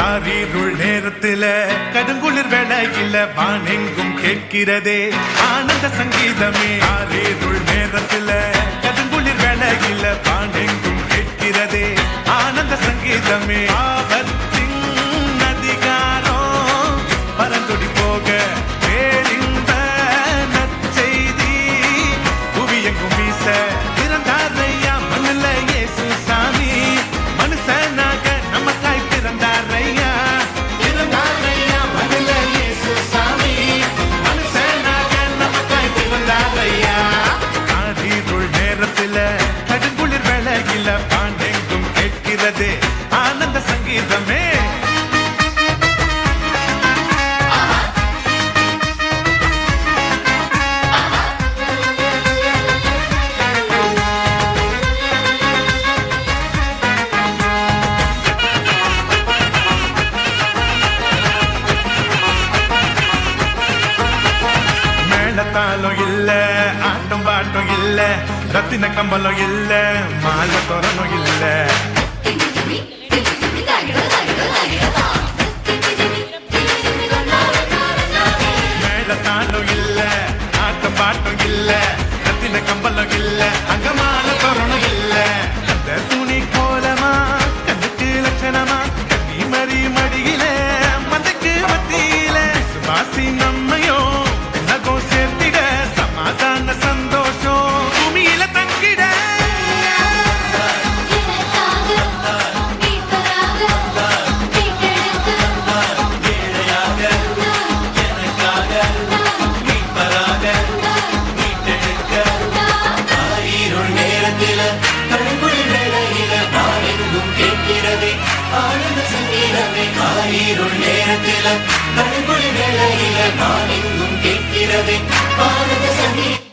ஆரிருள் நேரத்தில கடுங்குளிர் வேளையில வானெங்கும் கேட்கிறதே ஆனந்த சங்கீதமே. ஆரிருள் நேரத்தில கடுங்குளிர் வேளையில வானெங்கும் கேட்கிறதே ஆனந்த சங்கீதமே. ஆபத்தின் அதிகாரம் பரந்தொடி போக வேறிந்த நற்செய்தி புவியெங்கும் வீச பிறந்தாரையா மண்ணில இயேசு சாமி. மனுஷனாக நமக்காய் பிறந்தாரையா பிறந்தாரையா மண்ணில இயேசு சாமி. மனுஷனாக நமக்காய் பிறந்தாரையா. ஆதிருள் நேரத்தில கடுங்குளிர் வேளையில பாண்டெங்கும் கேட்கிறதே ஆனந்த சங்கீதமே. மேளத்தாளம் இல்ல, ஆட்டம் பாட்டம் இல்ல, ரத்தின கம்பளம் இல்ல, மாலை தோரணம் இல்ல. மேளத்தாளம் இல்ல, ஆட்டம் பாட்டம் இல்ல, ரத்தின கம்பளம் இல்ல, அங்க மாலை தோரணம் இல்ல. அந்த துணி கோலமா கண்ணுக்கு லட்சணமா கண்ணி மறி மடியில மந்தைக்கு மத்தியில சுவாசி நம்மையோ நகம் சேர்த்திட சமாதான சந்தோஷம் பூமியில தங்கிட. ஆனந்த சங்கீதமே. ஆயிரம் நேரத்தில கடுங்குளிர் வேளையில நான் எங்கும் கேட்கிறதே ஆனந்த சங்கீதம்.